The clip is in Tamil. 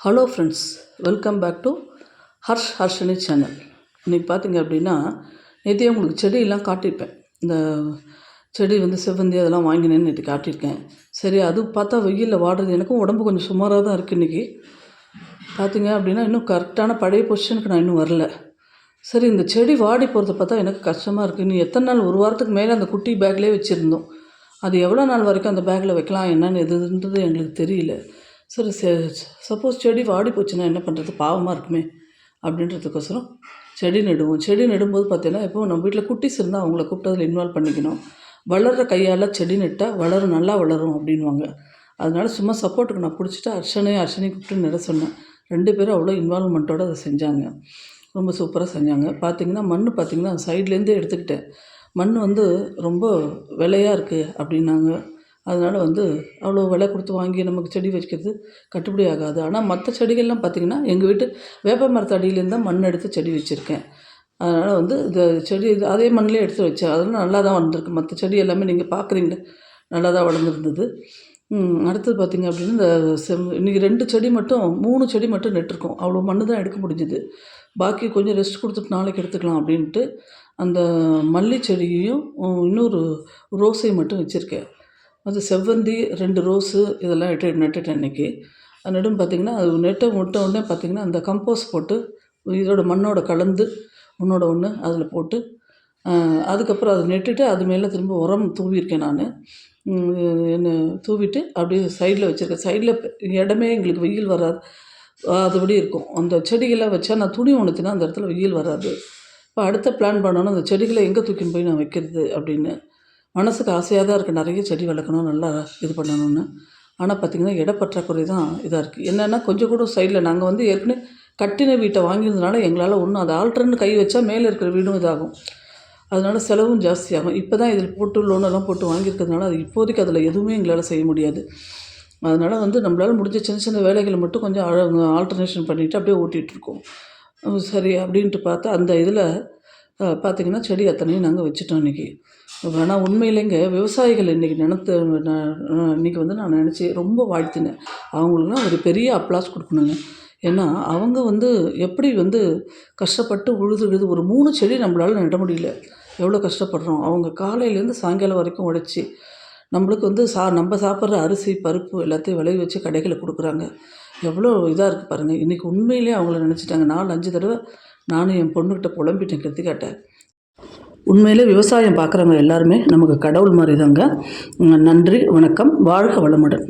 Hello friends, welcome back to Harshini channel. இன்றைக்கி பார்த்திங்க அப்படின்னா, நேற்றே உங்களுக்கு செடியெல்லாம் காட்டியிருப்பேன். இந்த செடி செவ்வந்தி அதெல்லாம் வாங்கினேன்னு நேற்று காட்டியிருக்கேன். சரி, அது பார்த்தா வெயிலில் வாடுறது. எனக்கும் உடம்பு கொஞ்சம் சுமாராக தான் இருக்குது. இன்றைக்கி பார்த்திங்க அப்படின்னா இன்னும் கரெக்டான பழைய பொசிஷனுக்கு நான் இன்னும் வரல. சரி, இந்த செடி வாடி போகிறத பார்த்தா எனக்கு கஷ்டமாக இருக்குது. இன்னும் எத்தனை நாள், ஒரு வாரத்துக்கு மேலே அந்த குட்டி பேக்லேயே வச்சுருந்தோம். அது எவ்வளோ நாள் வரைக்கும் அந்த பேக்கில் வைக்கலாம், என்னென்னு எதுன்றது எங்களுக்கு தெரியல. சரி, சப்போஸ் செடி வாடி போச்சுன்னா என்ன பண்ணுறது, பாவமாக இருக்குமே அப்படின்றதுக்கோசரம் செடி நடுவோம். செடி நடும்போது பார்த்தீங்கன்னா, எப்போது நம்ம வீட்டில் குட்டிஸ் இருந்தால் அவங்கள கூப்பிட்டு அதில் இன்வால்வ் பண்ணிக்கணும். வளர்கிற கையால் செடி நட்டால் வளரும், நல்லா வளரும் அப்படின்வாங்க. அதனால சும்மா சப்போர்ட்டுக்கு நான் பிடிச்சிட்டு அர்ஷினி கூப்பிட்டு நட சொன்னேன். 2 பேரும் அவ்வளோ இன்வால்வ்மெண்ட்டோடு அதை செஞ்சாங்க. ரொம்ப சூப்பராக செஞ்சாங்க. பார்த்திங்கன்னா மண் பார்த்திங்கன்னா சைட்லேருந்தே எடுத்துக்கிட்டேன். மண் ரொம்ப விலையாக இருக்குது அப்படின்னாங்க. அதனால் அவ்வளோ விலை கொடுத்து வாங்கி நமக்கு செடி வைக்கிறது கட்டுப்படி ஆகாது. ஆனால் மற்ற செடிகள்லாம் பார்த்திங்கன்னா, எங்கள் வீட்டு வேப்ப மரத்து அடியிலேருந்து தான் மண் எடுத்து செடி வச்சுருக்கேன். அதனால் இந்த செடி அதே மண்ணிலே எடுத்து வச்சேன். அதெல்லாம் நல்லா தான் வளர்ந்துருக்கு. மற்ற செடி எல்லாமே நீங்கள் பார்க்குறீங்களே, நல்லா தான் வளர்ந்துருந்தது. அடுத்தது பார்த்திங்க அப்படின்னா, இந்த இன்றைக்கி 2 செடி மட்டும் 3 செடி மட்டும் நட்டுருக்கோம். அவ்வளோ மண் தான் எடுக்க முடிஞ்சுது. பாக்கி கொஞ்சம் ரெஸ்ட் கொடுத்துட்டு நாளைக்கு எடுத்துக்கலாம் அப்படின்ட்டு அந்த மல்லி செடியையும் இன்னொரு ரோஸையும் மட்டும் வச்சுருக்கேன். அது செவ்வந்தி, 2 ரோஸு இதெல்லாம் நட்டுட்டேன் இன்றைக்கி. நடும் பார்த்திங்கன்னா, அது விட்ட உடனே பார்த்திங்கன்னா, அந்த கம்போஸ்ட் போட்டு இதோட மண்ணோட கலந்து ஒன்றோட ஒன்று அதில் போட்டு அதுக்கப்புறம் அதை நட்டுட்டு அது மேலே திரும்ப உரம் தூவியிருக்கேன் நான். என்ன தூவிட்டு அப்படியே சைடில் வச்சுருக்கேன். சைடில் இடமே எங்களுக்கு வெயில் வராது, அதுபடி இருக்கும். அந்த செடிகளை வச்சா நான் துணி ஒன்றுத்தினா அந்த இடத்துல வெயில் வராது. இப்போ அடுத்த பிளான் பண்ணணும், அந்த செடிகளை எங்கே தூக்கின்னு போய் நான் வைக்கிறது அப்படின்னு. மனதுக்கு ஆசையாக தான் இருக்குது, நிறைய செடி வளர்க்கணும், நல்லா இது பண்ணணும்னு. ஆனால் பார்த்திங்கன்னா இடப்பற்றாக்குறை தான் இதாக இருக்குது. என்னென்னா, கொஞ்சம் கூட சைடில் நாங்கள் ஏற்கனவே கட்டின வீட்டை வாங்கியிருந்தனால எங்களால் ஒன்றும் அதை ஆல்ட்ரன்னு கை வச்சா மேலே இருக்கிற வீடும் இதாகும். அதனால் செலவும் ஜாஸ்தியாகும். இப்போ தான் இதில் போட்டு லோனெல்லாம் போட்டு வாங்கியிருக்கிறதுனால அது இப்போதைக்கு அதில் எதுவுமே எங்களால் செய்ய முடியாது. அதனால் நம்மளால் முடிஞ்ச சின்ன சின்ன வேலைகளை மட்டும் கொஞ்சம் ஆல்ட்ரனேஷன் பண்ணிவிட்டு அப்படியே ஓட்டிகிட்ருக்கோம். சரி அப்படின்ட்டு பார்த்தா அந்த இதில் பார்த்திங்கன்னா செடி அத்தனையும் நாங்கள் வச்சுட்டோம் இன்றைக்கி. ஆனால் உண்மையிலேங்க விவசாயிகள் இன்றைக்கி இன்றைக்கி நான் நினச்சி ரொம்ப வாழ்த்தினேன். அவங்களுக்குலாம் ஒரு பெரிய அப்ளாஸ் கொடுக்கணுங்க. ஏன்னா அவங்க எப்படி கஷ்டப்பட்டு உழுது ஒரு 3 செடி நம்மளால் நட முடியல. எவ்வளோ கஷ்டப்படுறோம். அவங்க காலையிலேருந்து சாயங்காலம் வரைக்கும் உழைச்சி நம்மளுக்கு நம்ம சாப்பிட்ற அரிசி பருப்பு எல்லாத்தையும் விளைய வச்சு கடைகளை கொடுக்குறாங்க. எவ்வளோ இதாக இருக்குது பாருங்கள். இன்றைக்கி உண்மையிலே அவங்கள நினச்சிட்டாங்க. 4-5 தடவை நானும் என் பொண்ணுக்கிட்ட புலம்பிட்டேன், கத்திக்காட்டேன். உண்மையிலே விவசாயம் பார்க்குறவங்க எல்லாருமே நமக்கு கடவுள் மாதிரி தாங்க. நன்றி, வணக்கம், வாழ்க வளமுடன்.